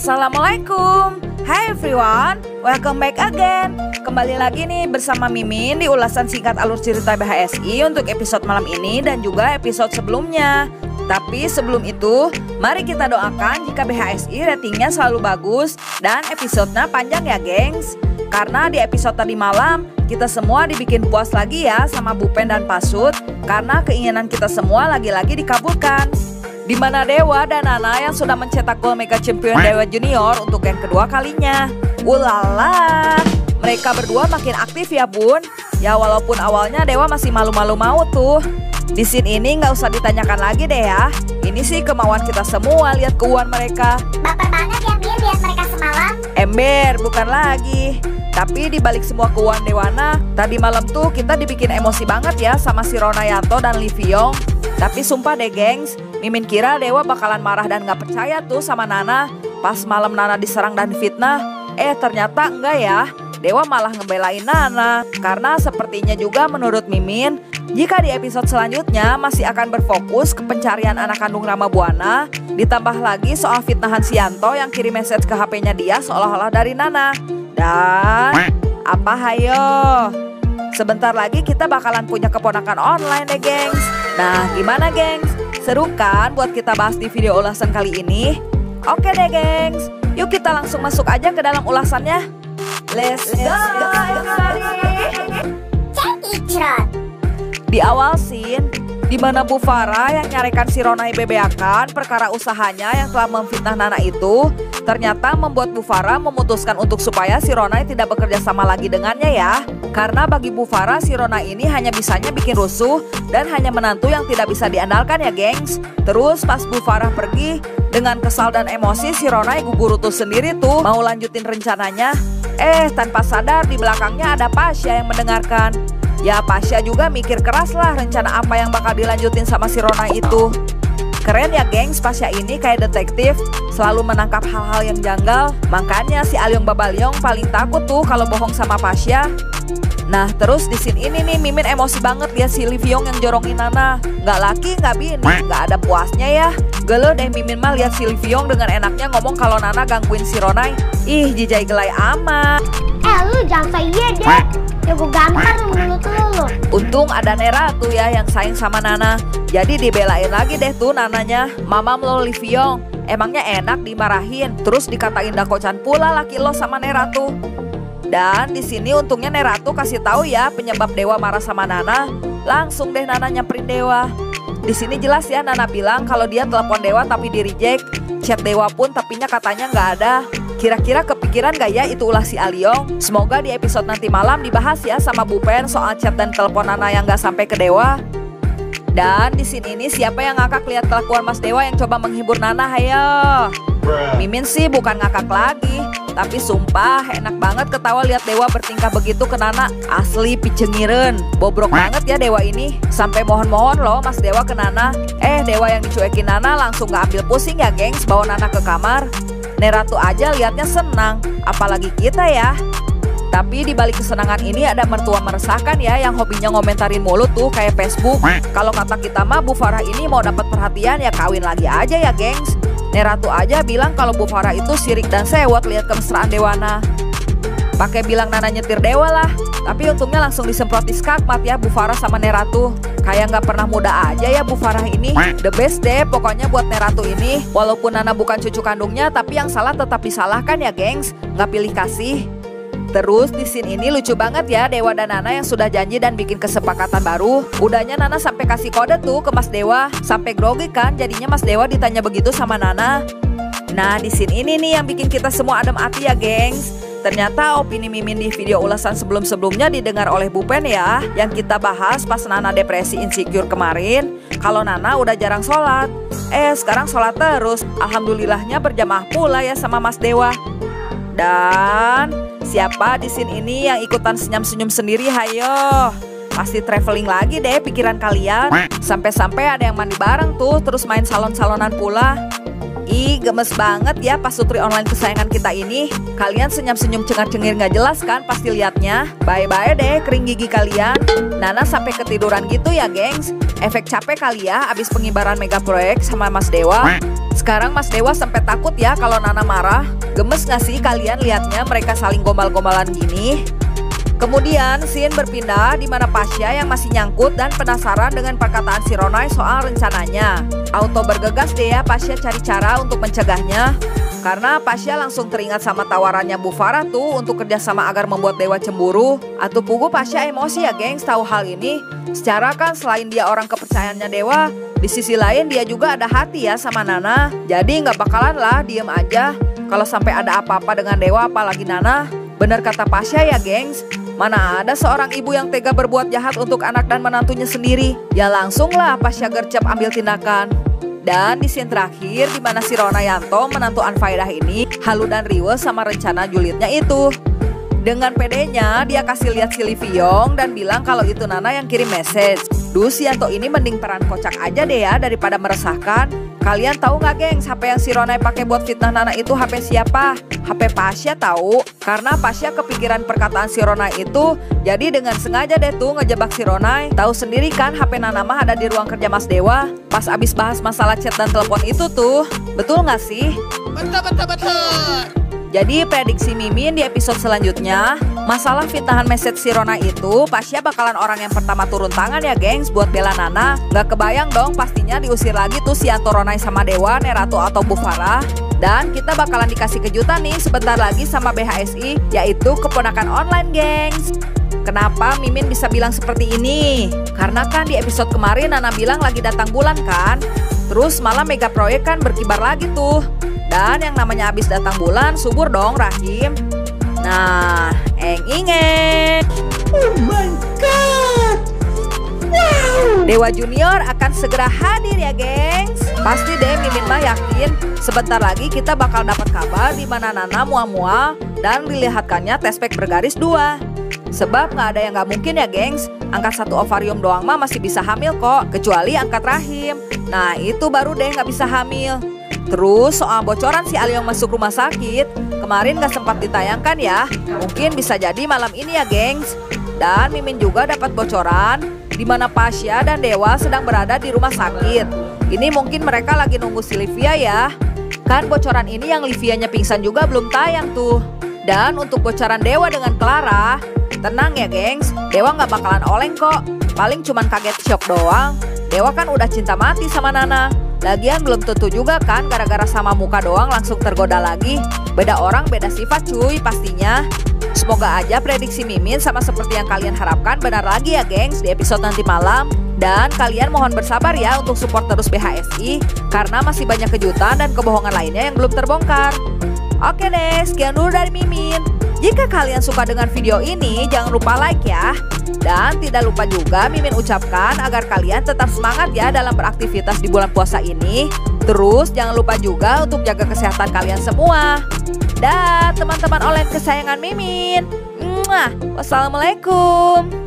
Assalamualaikum. Hi everyone, welcome back again. Kembali lagi nih bersama Mimin di ulasan singkat alur cerita BHSI untuk episode malam ini dan juga episode sebelumnya. Tapi sebelum itu, mari kita doakan jika BHSI ratingnya selalu bagus dan episodenya panjang ya gengs. Karena di episode tadi malam, kita semua dibikin puas lagi ya sama Bupen dan Pasut. Karena keinginan kita semua lagi-lagi dikabulkan. Di mana Dewa dan Nana yang sudah mencetak gol Mega Champion Dewa Junior untuk yang kedua kalinya. Ulala, mereka berdua makin aktif ya bun. Ya walaupun awalnya Dewa masih malu-malu mau tuh. Di scene ini nggak usah ditanyakan lagi deh ya. Ini sih kemauan kita semua lihat keuangan mereka. Baper banget ya Min lihat mereka semalam. Ember bukan lagi. Tapi dibalik semua keuangan Dewana, tadi malam tuh kita dibikin emosi banget ya sama si Ronayanto dan Liviong. Tapi sumpah deh gengs, Mimin kira Dewa bakalan marah dan gak percaya tuh sama Nana. Pas malam Nana diserang dan fitnah, ternyata enggak ya. Dewa malah ngebelain Nana. Karena sepertinya juga menurut Mimin, jika di episode selanjutnya masih akan berfokus ke pencarian anak kandung Rama Buana, ditambah lagi soal fitnahan Sianto yang kirim message ke HP-nya dia seolah-olah dari Nana. Dan apa hayo? Sebentar lagi kita bakalan punya keponakan online deh gengs. Nah gimana gengs? Seru kan buat kita bahas di video ulasan kali ini? Oke deh gengs, yuk kita langsung masuk aja ke dalam ulasannya. Let's go! Di awal scene, di mana Bu Farah yang nyarekan si Ronai bebeakan perkara usahanya yang telah memfitnah Nana itu, ternyata membuat Bu Farah memutuskan untuk supaya si Ronai tidak bekerja sama lagi dengannya ya. Karena bagi Bu Farah si Ronai ini hanya bisanya bikin rusuh dan hanya menantu yang tidak bisa diandalkan ya gengs. Terus pas Bu Farah pergi, dengan kesal dan emosi si Ronai gugur utuh sendiri tuh mau lanjutin rencananya. Tanpa sadar di belakangnya ada Pasha yang mendengarkan. Ya Pasha juga mikir keras lah rencana apa yang bakal dilanjutin sama si Ronai itu. Keren ya gengs, Pasha ini kayak detektif, selalu menangkap hal-hal yang janggal. Makanya si Alyong Babalyong paling takut tuh kalau bohong sama Pasha. Nah terus di scene ini nih Mimin emosi banget lihat si Liviong yang jorongin Nana. Gak laki gak bini, gak ada puasnya ya. Gelo deh Mimin mah lihat si Liviong dengan enaknya ngomong kalau Nana gangguin si Ronai. Ih jijai gelai amat. Lu jangan so iya deh. Ya gue gampar mulut lu. Untung ada Neratu ya yang sayang sama Nana. Jadi dibelain lagi deh tuh Nananya. Mamam lo Liviong, emangnya enak dimarahin terus dikatain dakocan pula laki lo sama Neratu. Dan di sini untungnya Neratu kasih tahu ya penyebab Dewa marah sama Nana. Langsung deh Nana nyamperin Dewa. Di sini jelas ya Nana bilang kalau dia telepon Dewa tapi di reject. Chat Dewa pun tapinya katanya nggak ada. Kira-kira kepikiran gak ya itu ulah si Alyong? Semoga di episode nanti malam dibahas ya sama Bupen soal chat dan telepon Nana yang gak sampai ke Dewa. Dan di sini ini siapa yang ngakak lihat kelakuan Mas Dewa yang coba menghibur Nana hayo? Mimin sih bukan ngakak lagi, tapi sumpah enak banget ketawa lihat Dewa bertingkah begitu ke Nana. Asli picengiren, bobrok banget ya Dewa ini. Sampai mohon-mohon loh Mas Dewa ke Nana. Dewa yang dicuekin Nana langsung gak ambil pusing ya gengs bawa Nana ke kamar. Neratu aja liatnya senang, apalagi kita ya. Tapi di balik kesenangan ini ada mertua meresahkan ya yang hobinya ngomentarin mulu tuh kayak Facebook. Kalau kata kita mah Bu Farah ini mau dapat perhatian ya kawin lagi aja ya gengs. Neratu aja bilang kalau Bu Farah itu sirik dan sewot lihat kemesraan Dewana. Pakai bilang Nana nyetir Dewa lah. Tapi untungnya langsung disemprot di skakmat ya Bu Farah sama Neratu. Kayak nggak pernah muda aja ya Bu Farah ini. The best deh pokoknya buat Neratu ini. Walaupun Nana bukan cucu kandungnya, tapi yang salah tetap disalahkan ya gengs. Nggak pilih kasih. Terus di scene ini lucu banget ya Dewa dan Nana yang sudah janji dan bikin kesepakatan baru. Udahnya Nana sampai kasih kode tuh ke Mas Dewa. Sampai grogi kan jadinya Mas Dewa ditanya begitu sama Nana. Nah di scene ini nih yang bikin kita semua adem hati ya gengs. Ternyata opini Mimin di video ulasan sebelum-sebelumnya didengar oleh Bupen ya. Yang kita bahas pas Nana depresi insecure kemarin. Kalau Nana udah jarang sholat. Sekarang sholat terus. Alhamdulillahnya berjamaah pula ya sama Mas Dewa. Dan siapa di scene ini yang ikutan senyum-senyum sendiri hayo? Pasti traveling lagi deh pikiran kalian. Sampai-sampai ada yang mandi bareng tuh terus main salon-salonan pula. Ih, gemes banget ya pas Sutri online kesayangan kita ini. Kalian senyum-senyum cengar-cengir nggak jelas kan pasti liatnya. Bye-bye deh kering gigi kalian. Nana sampai ketiduran gitu ya, gengs. Efek capek kali ya abis pengibaran mega proyek sama Mas Dewa. Sekarang Mas Dewa sampai takut ya kalau Nana marah. Gemes nggak sih kalian liatnya mereka saling gombal-gombalan gini? Kemudian scene berpindah di mana Pasha yang masih nyangkut dan penasaran dengan perkataan si Ronai soal rencananya. Auto bergegas deh ya Pasha cari cara untuk mencegahnya. Karena Pasha langsung teringat sama tawarannya Bu Farah tuh untuk kerjasama agar membuat Dewa cemburu. Atau pugu Pasha emosi ya gengs tahu hal ini. Secara kan selain dia orang kepercayaannya Dewa, di sisi lain dia juga ada hati ya sama Nana. Jadi nggak bakalan lah diem aja kalau sampai ada apa-apa dengan Dewa apalagi Nana. Bener kata Pasha ya gengs. Mana ada seorang ibu yang tega berbuat jahat untuk anak dan menantunya sendiri. Ya langsunglah Pasha gercep ambil tindakan. Dan di scene terakhir di mana si Rona Yanto menantu Anfaidah ini halu dan riweh sama rencana julidnya itu. Dengan pedenya dia kasih lihat si Lee Vyong dan bilang kalau itu Nana yang kirim message. Duh si Yanto ini mending peran kocak aja deh ya daripada meresahkan. Kalian tahu nggak gengs HP yang si Ronai pakai buat fitnah Nana itu HP siapa? HP Pasha tahu. Karena Pasha kepikiran perkataan si Ronai itu, jadi dengan sengaja deh tuh ngejebak si Ronai. Tahu sendiri kan HP Nana mah ada di ruang kerja Mas Dewa. Pas abis bahas masalah chat dan telepon itu tuh, betul nggak sih? Betul. Jadi prediksi Mimin di episode selanjutnya, masalah fitnahan message si Ronai itu, Pasha bakalan orang yang pertama turun tangan ya gengs buat bela Nana. Gak kebayang dong pastinya diusir lagi tuh si Yanto Ronai sama Dewa, Neratu atau Bu Farah. Dan kita bakalan dikasih kejutan nih sebentar lagi sama BHSI, yaitu keponakan online gengs. Kenapa Mimin bisa bilang seperti ini? Karena kan di episode kemarin Nana bilang lagi datang bulan kan. Terus malah mega proyek kan berkibar lagi tuh. Dan yang namanya habis datang bulan, subur dong rahim. Nah, eng-ingeng. Oh my god. Wow. Dewa Junior akan segera hadir ya gengs. Pasti deh Mimin mah yakin sebentar lagi kita bakal dapat kabar di mana Nana mual-mual dan dilihatkannya tespek bergaris 2. Sebab nggak ada yang nggak mungkin ya gengs. Angkat satu ovarium doang mah masih bisa hamil kok, kecuali angkat rahim. Nah itu baru deh nggak bisa hamil. Terus soal bocoran si Aliong masuk rumah sakit, kemarin gak sempat ditayangkan ya. Mungkin bisa jadi malam ini ya gengs. Dan Mimin juga dapat bocoran di mana Pasha dan Dewa sedang berada di rumah sakit. Ini mungkin mereka lagi nunggu si Livia ya. Kan bocoran ini yang Livianya pingsan juga belum tayang tuh. Dan untuk bocoran Dewa dengan Clara, tenang ya gengs, Dewa gak bakalan oleng kok. Paling cuman kaget shock doang. Dewa kan udah cinta mati sama Nana. Lagian belum tentu juga kan gara-gara sama muka doang langsung tergoda lagi. Beda orang beda sifat cuy pastinya. Semoga aja prediksi Mimin sama seperti yang kalian harapkan benar lagi ya gengs di episode nanti malam. Dan kalian mohon bersabar ya untuk support terus BHSI karena masih banyak kejutan dan kebohongan lainnya yang belum terbongkar. Oke deh, sekian dulu dari Mimin. Jika kalian suka dengan video ini, jangan lupa like ya. Dan tidak lupa juga Mimin ucapkan agar kalian tetap semangat ya dalam beraktivitas di bulan puasa ini. Terus jangan lupa juga untuk jaga kesehatan kalian semua. Dah teman-teman online kesayangan Mimin. Wassalamualaikum.